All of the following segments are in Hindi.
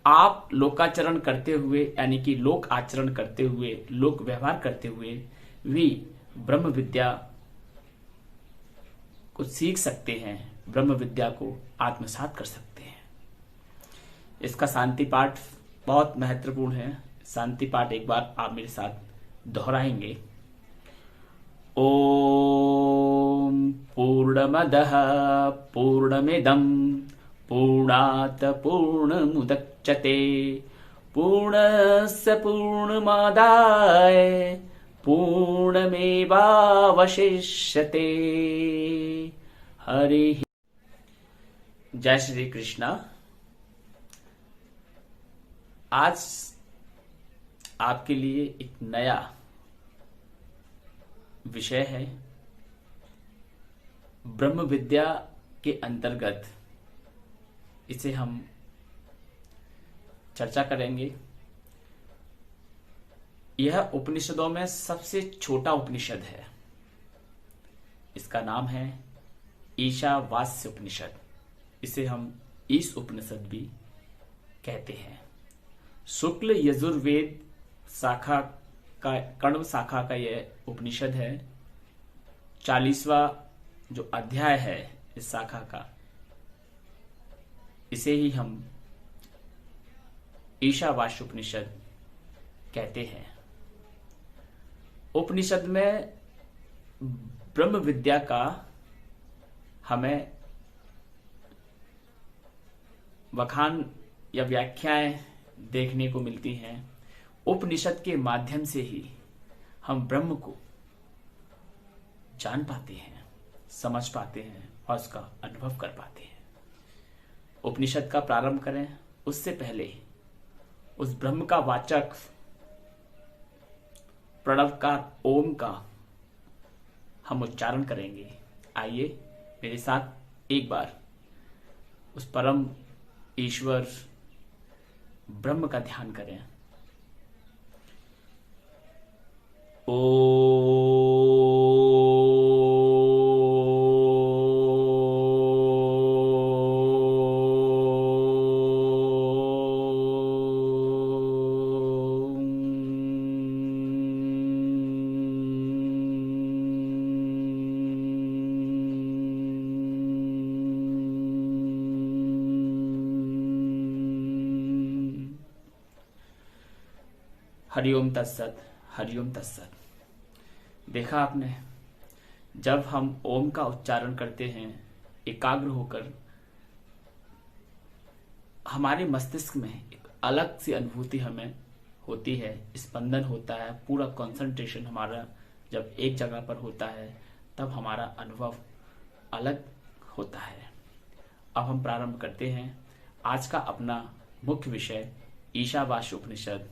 आप लोकाचरण करते हुए यानी कि लोक आचरण करते हुए, लोक व्यवहार करते हुए भी ब्रह्म विद्या को सीख सकते हैं, ब्रह्म विद्या को आत्मसात कर सकते हैं। इसका शांति पाठ बहुत महत्वपूर्ण है। शांति पाठ एक बार आप मेरे साथ दोहराएंगे। ओम पूर्णमदः पूर्णमिदं पूर्णात् पूर्णमुदच्यते पूर्णस्य पूर्णमादाय पूर्णमेवावशिष्यते। हरि। जय श्री कृष्णा। आज आपके लिए एक नया विषय है। ब्रह्म विद्या के अंतर्गत इसे हम चर्चा करेंगे। यह उपनिषदों में सबसे छोटा उपनिषद है। इसका नाम है ईशावास्य उपनिषद। इसे हम ईश उपनिषद भी कहते हैं। शुक्ल यजुर्वेद शाखा का, कण्व शाखा का यह उपनिषद है। 40वां जो अध्याय है इस शाखा का, इसे ही हम ईशावास्य उपनिषद कहते हैं। उपनिषद में ब्रह्म विद्या का हमें बखान या व्याख्याएं देखने को मिलती हैं। उपनिषद के माध्यम से ही हम ब्रह्म को जान पाते हैं, समझ पाते हैं और उसका अनुभव कर पाते हैं। उपनिषद का प्रारंभ करें उससे पहले उस ब्रह्म का वाचक प्रणवकार ओम का हम उच्चारण करेंगे। आइए मेरे साथ एक बार उस परम ईश्वर ब्रह्म का ध्यान करें। हरिओम तत्सत, हरिओम तत्सत। देखा आपने, जब हम ओम का उच्चारण करते हैं एकाग्र होकर, हमारे मस्तिष्क में एक अलग सी अनुभूति हमें होती है, स्पंदन होता है। पूरा कंसंट्रेशन हमारा जब एक जगह पर होता है तब हमारा अनुभव अलग होता है। अब हम प्रारंभ करते हैं आज का अपना मुख्य विषय ईशावास्य उपनिषद।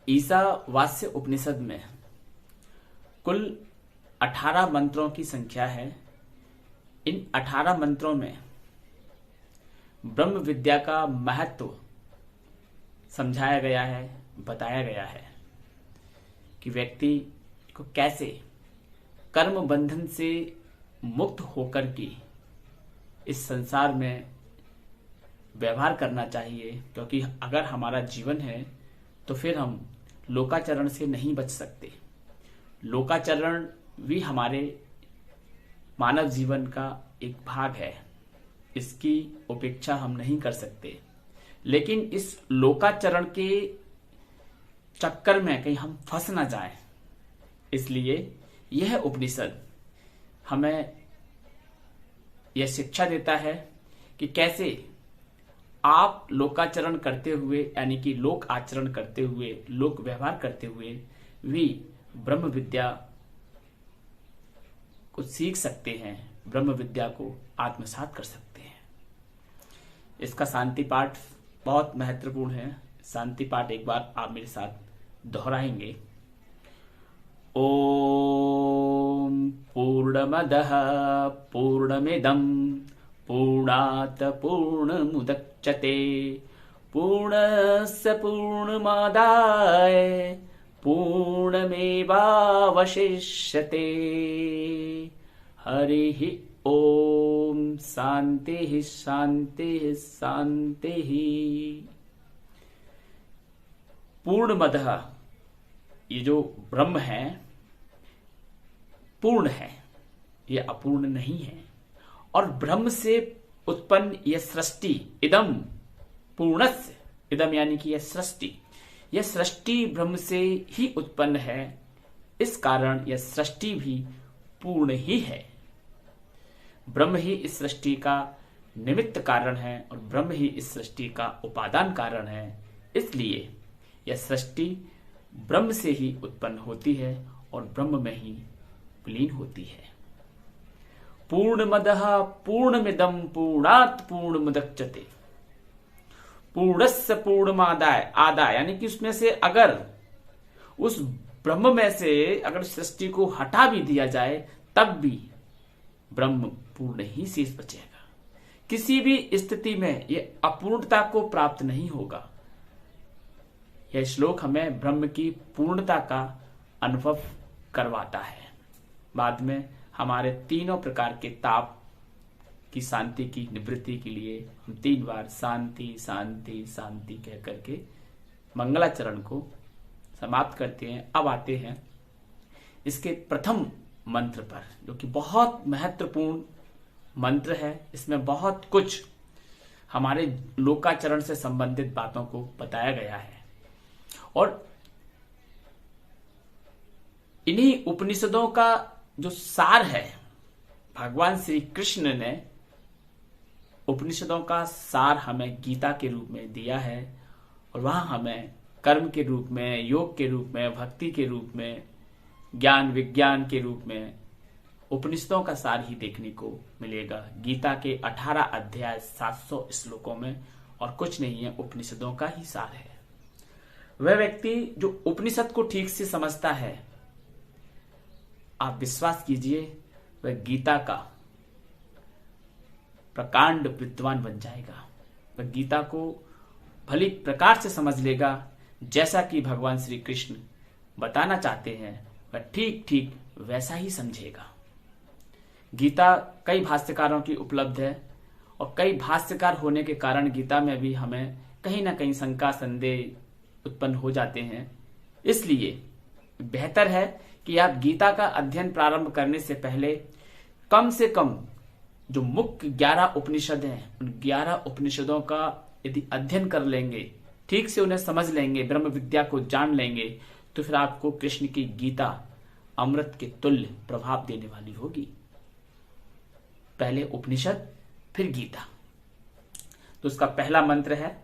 ईशावास्य उपनिषद में कुल 18 मंत्रों की संख्या है। इन 18 मंत्रों में ब्रह्म विद्या का महत्व समझाया गया है, बताया गया है कि व्यक्ति को कैसे कर्म बंधन से मुक्त होकर के इस संसार में व्यवहार करना चाहिए। क्योंकि अगर हमारा जीवन है तो फिर हम लोकाचरण से नहीं बच सकते। लोकाचरण भी हमारे मानव जीवन का एक भाग है, इसकी उपेक्षा हम नहीं कर सकते। लेकिन इस लोकाचरण के चक्कर में कहीं हम फंस ना जाएं, इसलिए यह उपनिषद हमें यह शिक्षा देता है कि कैसे आप लोकाचरण करते हुए यानी कि लोक आचरण करते हुए, लोक व्यवहार करते हुए भी ब्रह्म विद्या को सीख सकते हैं, ब्रह्म विद्या को आत्मसात कर सकते हैं। इसका शांति पाठ बहुत महत्वपूर्ण है। शांति पाठ एक बार आप मेरे साथ दोहराएंगे। ओम पूर्णमदः पूर्णमिदं पूर्णात् पूर्णमुदच्यते पूर्णस्य पूर्णमादाय पूर्णमेवावशिष्यते। हरि ओम शांति शांति शांति। पूर्णमदः, ये जो ब्रह्म है पूर्ण है, ये अपूर्ण नहीं है। और ब्रह्म से उत्पन्न यह सृष्टि, इदम पूर्णस्य, इदम यानी कि यह सृष्टि ब्रह्म से ही उत्पन्न है। इस कारण यह सृष्टि भी पूर्ण ही है। ब्रह्म ही इस सृष्टि का निमित्त कारण है और ब्रह्म ही इस सृष्टि का उपादान कारण है। इसलिए यह सृष्टि ब्रह्म से ही उत्पन्न होती है और ब्रह्म में ही विलीन होती है। पूर्णमदः पूर्णमिदं पूर्णात् पूर्णमुदच्यते, पूर्णस्य पूर्णमादाय, आदाय यानी कि उसमें से अगर उस ब्रह्म में से अगर सृष्टि को हटा भी दिया जाए तब भी ब्रह्म पूर्ण ही शेष बचेगा। किसी भी स्थिति में यह अपूर्णता को प्राप्त नहीं होगा। यह श्लोक हमें ब्रह्म की पूर्णता का अनुभव करवाता है। बाद में हमारे तीनों प्रकार के ताप की शांति की निवृत्ति के लिए हम 3 बार शांति शांति शांति कह करके मंगलाचरण को समाप्त करते हैं। अब आते हैं इसके प्रथम मंत्र पर, जो कि बहुत महत्वपूर्ण मंत्र है। इसमें बहुत कुछ हमारे लोकाचरण से संबंधित बातों को बताया गया है और इन्हीं उपनिषदों का जो सार है, भगवान श्री कृष्ण ने उपनिषदों का सार हमें गीता के रूप में दिया है और वहां हमें कर्म के रूप में, योग के रूप में, भक्ति के रूप में, ज्ञान विज्ञान के रूप में उपनिषदों का सार ही देखने को मिलेगा। गीता के 18 अध्याय 700 श्लोकों में और कुछ नहीं है, उपनिषदों का ही सार है। वह व्यक्ति जो उपनिषद को ठीक से समझता है, आप विश्वास कीजिए, वह गीता का प्रकांड विद्वान बन जाएगा। वह गीता को भली प्रकार से समझ लेगा, जैसा कि भगवान श्री कृष्ण बताना चाहते हैं वह ठीक ठीक वैसा ही समझेगा। गीता कई भाष्यकारों की उपलब्ध है और कई भाष्यकार होने के कारण गीता में भी हमें कहीं ना कहीं शंका संदेह उत्पन्न हो जाते हैं। इसलिए बेहतर है कि आप गीता का अध्ययन प्रारंभ करने से पहले कम से कम जो मुख्य 11 उपनिषद हैं, उन 11 उपनिषदों का यदि अध्ययन कर लेंगे, ठीक से उन्हें समझ लेंगे, ब्रह्म विद्या को जान लेंगे, तो फिर आपको कृष्ण की गीता अमृत के तुल्य प्रभाव देने वाली होगी। पहले उपनिषद फिर गीता। तो उसका पहला मंत्र है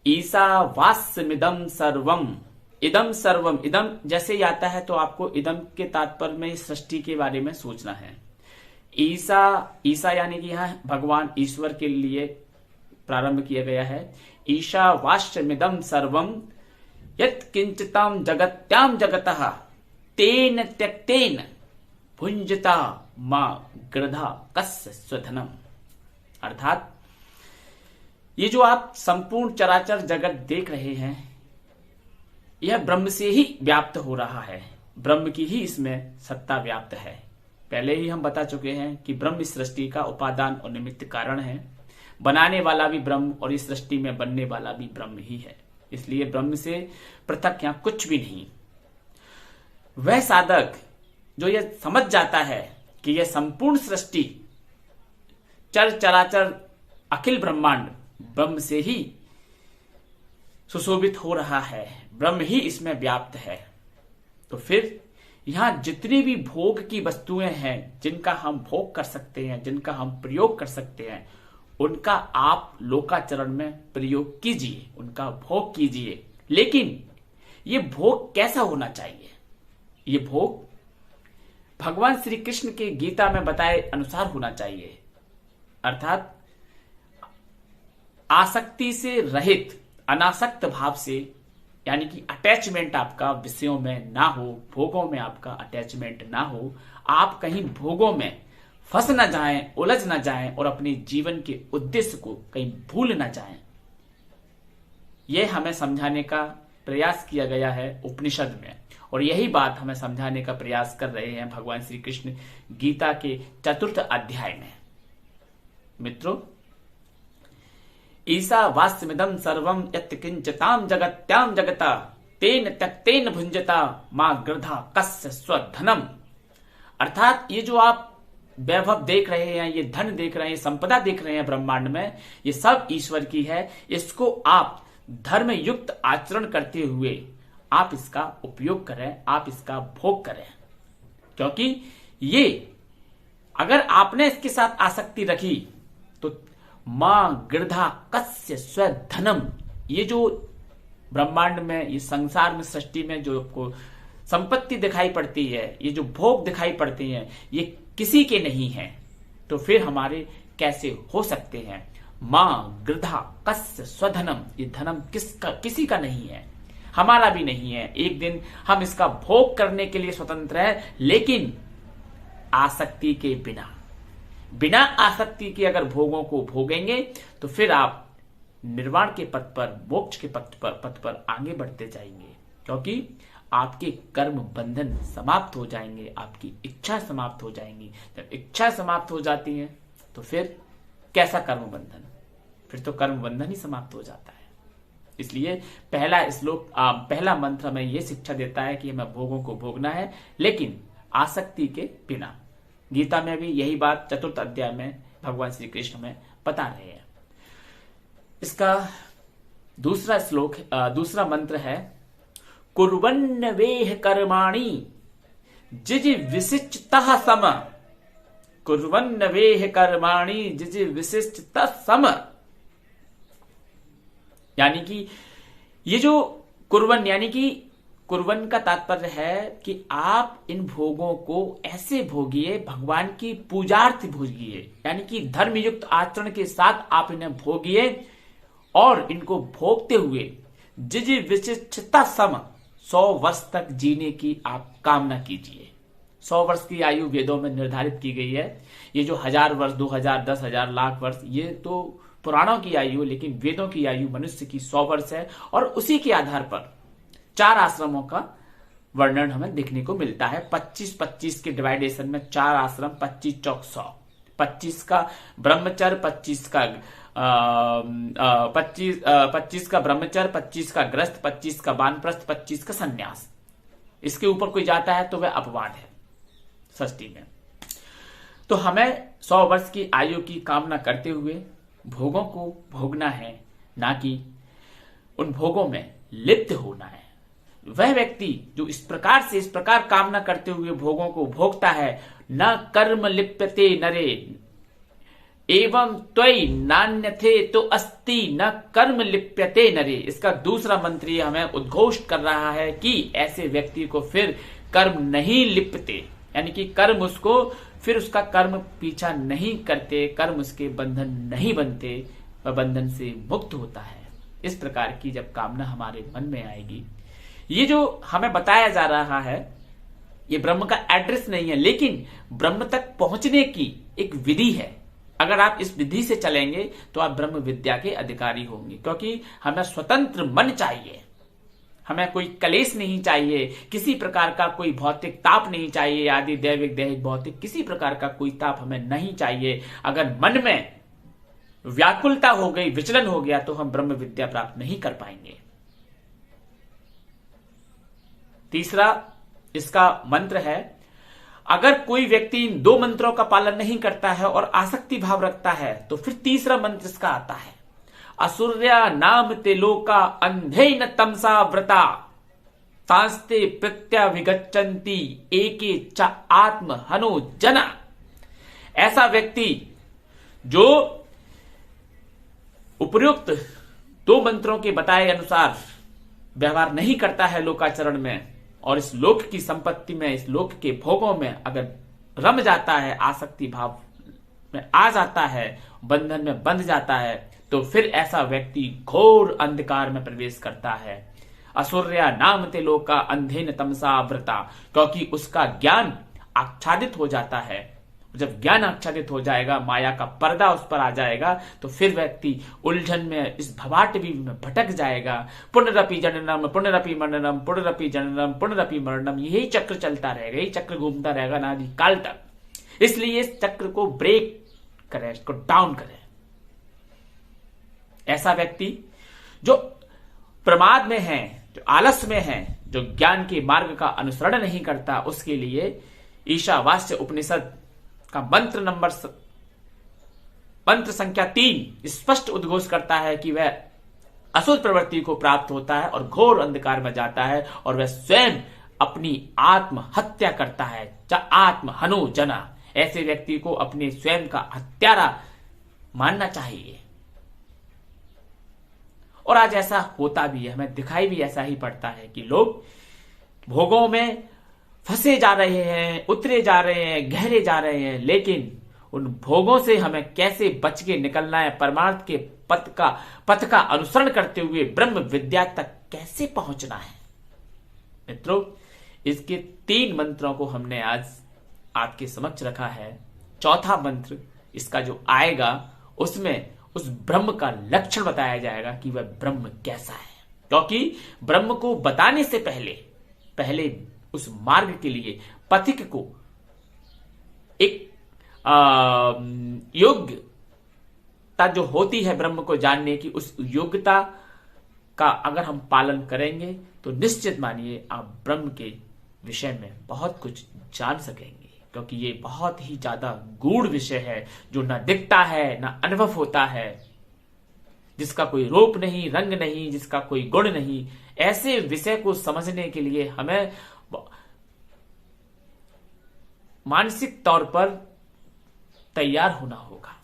ईशावास्यमिदं सर्वम। इदम सर्वम, इदम जैसे ही आता है तो आपको इदम के तात्पर्य में सृष्टि के बारे में सोचना है। ईसा यानी कि यहाँ भगवान ईश्वर के लिए प्रारंभ किया गया है। ईशावास्यमिदं सर्वम यत् किंचिताम जगत्याम जगतः तेन त्यक्तेन भुंजता मां गृधा कस्य स्वधनम। अर्थात ये जो आप संपूर्ण चराचर जगत देख रहे हैं, यह ब्रह्म से ही व्याप्त हो रहा है। ब्रह्म की ही इसमें सत्ता व्याप्त है। पहले ही हम बता चुके हैं कि ब्रह्म इस सृष्टि का उपादान और निमित्त कारण है। बनाने वाला भी ब्रह्म और इस सृष्टि में बनने वाला भी ब्रह्म ही है। इसलिए ब्रह्म से पृथक यहां कुछ भी नहीं। वह साधक जो यह समझ जाता है कि यह संपूर्ण सृष्टि, चर चराचर अखिल ब्रह्मांड ब्रह्म से ही सुशोभित हो रहा है, ब्रह्म ही इसमें व्याप्त है, तो फिर यहां जितनी भी भोग की वस्तुएं हैं, जिनका हम भोग कर सकते हैं, जिनका हम प्रयोग कर सकते हैं, उनका आप लोकाचरण में प्रयोग कीजिए, उनका भोग कीजिए। लेकिन ये भोग कैसा होना चाहिए? ये भोग भगवान श्री कृष्ण के गीता में बताए अनुसार होना चाहिए। अर्थात आसक्ति से रहित, अनासक्त भाव से, यानी कि अटैचमेंट आपका विषयों में ना हो, भोगों में आपका अटैचमेंट ना हो, आप कहीं भोगों में फंस ना जाएं, उलझ ना जाएं और अपने जीवन के उद्देश्य को कहीं भूल ना जाएं। यह हमें समझाने का प्रयास किया गया है उपनिषद में, और यही बात हमें समझाने का प्रयास कर रहे हैं भगवान श्री कृष्ण गीता के 4th अध्याय में। मित्रों, ईसा वास्यमिदं सर्वं यत् किंचताम जगत्याम जगता तेन त्यक्तेन भुंजता मां गृधा कस्य स्वधनम। अर्थात ये जो आप वैभव देख रहे हैं, ये धन देख रहे हैं, संपदा देख रहे हैं ब्रह्मांड में, ये सब ईश्वर की है। इसको आप धर्म युक्त आचरण करते हुए आप इसका उपयोग करें, आप इसका भोग करें, क्योंकि ये अगर आपने इसके साथ आसक्ति रखी तो मां गृधा कस्य स्वधनम, ये जो ब्रह्मांड में, ये संसार में, सृष्टि में जो आपको संपत्ति दिखाई पड़ती है, ये जो भोग दिखाई पड़ते हैं, ये किसी के नहीं है, तो फिर हमारे कैसे हो सकते हैं। मां गृधा कस्य स्वधनम, ये धनम किसका, किसी का नहीं है, हमारा भी नहीं है। एक दिन हम इसका भोग करने के लिए स्वतंत्र है, लेकिन आसक्ति के बिना। बिना आसक्ति के अगर भोगों को भोगेंगे तो फिर आप निर्वाण के पथ पर, मोक्ष के पथ पर आगे बढ़ते जाएंगे, क्योंकि आपके कर्म बंधन समाप्त हो जाएंगे, आपकी इच्छा समाप्त हो जाएंगी। जब इच्छा समाप्त हो जाती है तो फिर कैसा कर्म बंधन, फिर तो कर्म बंधन ही समाप्त हो जाता है। इसलिए पहला श्लोक, पहला मंत्र हमें यह शिक्षा देता है कि हमें भोगों को भोगना है, लेकिन आसक्ति के बिना। गीता में भी यही बात 4th अध्याय में भगवान श्री कृष्ण में बता रहे हैं। इसका दूसरा श्लोक, दूसरा मंत्र है कुर्वन्न वेह कर्माणि जिज विशिष्टतः सम। कुर्वन्न वेह कर्माणि जिज विशिष्टतः सम, यानी कि ये जो कुर्वन, यानी कि कुर्वन का तात्पर्य है कि आप इन भोगों को ऐसे भोगिए, भगवान की पूजार्थ भोगिए, यानी कि धर्मयुक्त आचरण के साथ आप इन्हें भोगिए, और इनको भोगते हुए जिज विशिष्टता सम 100 वर्ष तक जीने की आप कामना कीजिए। 100 वर्ष की आयु वेदों में निर्धारित की गई है। ये जो 1000 वर्ष, 2000, 10,000, लाख वर्ष, ये तो पुराणों की आयु, लेकिन वेदों की आयु मनुष्य की 100 वर्ष है। और उसी के आधार पर 4 आश्रमों का वर्णन हमें देखने को मिलता है। 25-25 के डिवाइडेशन में 4 आश्रम, 25 चौक 100, 25 का ब्रह्मचर्य, 25 का 25 का ब्रह्मचर्य, 25 का ग्रस्त, 25 का वानप्रस्थ, 25 का संन्यास। इसके ऊपर कोई जाता है तो वह अपवाद है सृष्टि में। तो हमें 100 वर्ष की आयु की कामना करते हुए भोगों को भोगना है, ना कि उन भोगों में लिप्त होना है। वह व्यक्ति जो इस प्रकार कामना करते हुए भोगों को भोगता है, न कर्म लिप्यते नरे एवं त्वयि नान्यथे तो अस्ति न कर्म लिप्यते नरे। इसका दूसरा मंत्र ये हमें उद्घोष कर रहा है कि ऐसे व्यक्ति को फिर कर्म नहीं लिप्यते, यानी कि कर्म उसको फिर उसका कर्म पीछा नहीं करते, कर्म उसके बंधन नहीं बनते, वह बंधन से मुक्त होता है। इस प्रकार की जब कामना हमारे मन में आएगी, ये जो हमें बताया जा रहा है ये ब्रह्म का एड्रेस नहीं है, लेकिन ब्रह्म तक पहुंचने की एक विधि है। अगर आप इस विधि से चलेंगे तो आप ब्रह्म विद्या के अधिकारी होंगे, क्योंकि हमें स्वतंत्र मन चाहिए, हमें कोई कलेश नहीं चाहिए, किसी प्रकार का कोई भौतिक ताप नहीं चाहिए, आदि दैविक दैहिक भौतिक किसी प्रकार का कोई ताप हमें नहीं चाहिए। अगर मन में व्याकुलता हो गई, विचलन हो गया, तो हम ब्रह्म विद्या प्राप्त नहीं कर पाएंगे। तीसरा इसका मंत्र है, अगर कोई व्यक्ति इन 2 मंत्रों का पालन नहीं करता है और आसक्ति भाव रखता है, तो फिर तीसरा मंत्र इसका आता है, असुर्या नाम ते लोका अंधेन तमसा व्रता तांस्ते प्रत्या विगच्छन्ति एके च आत्म हनो जना। ऐसा व्यक्ति जो उपर्युक्त 2 मंत्रों के बताए अनुसार व्यवहार नहीं करता है लोकाचरण में, और इस लोक की संपत्ति में, इस लोक के भोगों में अगर रम जाता है, आसक्ति भाव में आ जाता है, बंधन में बंध जाता है, तो फिर ऐसा व्यक्ति घोर अंधकार में प्रवेश करता है। असुर्या नाम ते लोका अंधेन तमसा व्रता, क्योंकि उसका ज्ञान आच्छादित हो जाता है जब ज्ञान आच्छादित हो जाएगा, माया का पर्दा उस पर आ जाएगा, तो फिर व्यक्ति उलझन में, इस भवाटवी में भटक जाएगा। पुनरपि जननम पुनरपि मरणम पुनरपि जननम पुनरपि मरणम, यही चक्र चलता रहेगा, यही चक्र घूमता रहेगा अनादि काल तक। इसलिए इस चक्र को ब्रेक करें, इसको डाउन करें। ऐसा व्यक्ति जो प्रमाद में है, जो आलस में है, जो ज्ञान के मार्ग का अनुसरण नहीं करता, उसके लिए ईशावास्य उपनिषद का मंत्र संख्या 3 स्पष्ट उद्घोष करता है कि वह असुर प्रवृत्ति को प्राप्त होता है और घोर अंधकार में जाता है, और वह स्वयं अपनी आत्महत्या करता है। आत्म हनु जना, ऐसे व्यक्ति को अपने स्वयं का हत्यारा मानना चाहिए। और आज ऐसा होता भी है, हमें दिखाई भी ऐसा ही पड़ता है कि लोग भोगों में फंसे जा रहे हैं, उतरे जा रहे हैं, गहरे जा रहे हैं, लेकिन उन भोगों से हमें कैसे बच के निकलना है, परमार्थ के पथ का अनुसरण करते हुए ब्रह्म विद्या तक कैसे पहुंचना है। मित्रों, इसके 3 मंत्रों को हमने आज आपके समक्ष रखा है। चौथा मंत्र इसका जो आएगा, उसमें उस ब्रह्म का लक्षण बताया जाएगा कि वह ब्रह्म कैसा है, क्योंकि ब्रह्म को बताने से पहले उस मार्ग के लिए पथिक को एक योग्यता जो होती है ब्रह्म को जानने की, उस योग्यता का अगर हम पालन करेंगे तो निश्चित मानिए आप ब्रह्म के विषय में बहुत कुछ जान सकेंगे, क्योंकि ये बहुत ही ज्यादा गूढ़ विषय है, जो ना दिखता है ना अनुभव होता है, जिसका कोई रूप नहीं, रंग नहीं, जिसका कोई गुण नहीं। ऐसे विषय को समझने के लिए हमें मानसिक तौर पर तैयार होना होगा,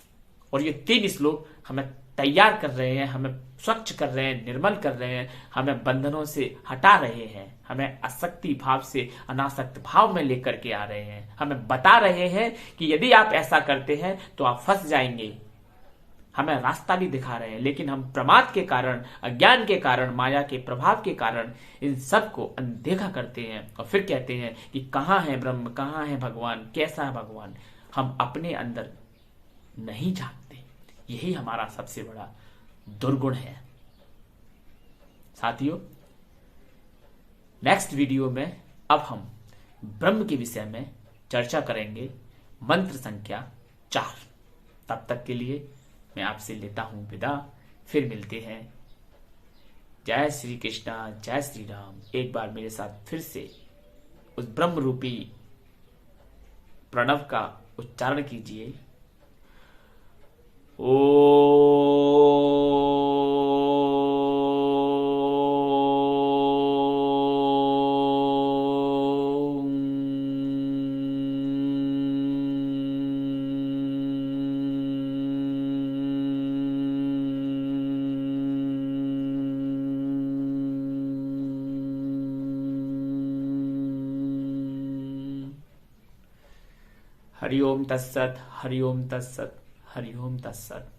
और ये 3 श्लोक हमें तैयार कर रहे हैं, हमें स्वच्छ कर रहे हैं, निर्मल कर रहे हैं, हमें बंधनों से हटा रहे हैं, हमें आसक्ति भाव से अनासक्त भाव में लेकर के आ रहे हैं, हमें बता रहे हैं कि यदि आप ऐसा करते हैं तो आप फंस जाएंगे। हमें रास्ता भी दिखा रहे हैं, लेकिन हम प्रमाद के कारण, अज्ञान के कारण, माया के प्रभाव के कारण इन सब को अनदेखा करते हैं, और फिर कहते हैं कि कहाँ है ब्रह्म, कहाँ है भगवान, कैसा है भगवान। हम अपने अंदर नहीं झांकते, यही हमारा सबसे बड़ा दुर्गुण है। साथियों, नेक्स्ट वीडियो में अब हम ब्रह्म के विषय में चर्चा करेंगे, मंत्र संख्या 4। तब तक के लिए मैं आपसे लेता हूं विदा, फिर मिलते हैं। जय श्री कृष्णा, जय श्री राम। एक बार मेरे साथ फिर से उस ब्रह्म रूपी प्रणव का उच्चारण कीजिए। हरि ओम तत्सत, हरि ओम तत्सत, हरि ओम तत्सत।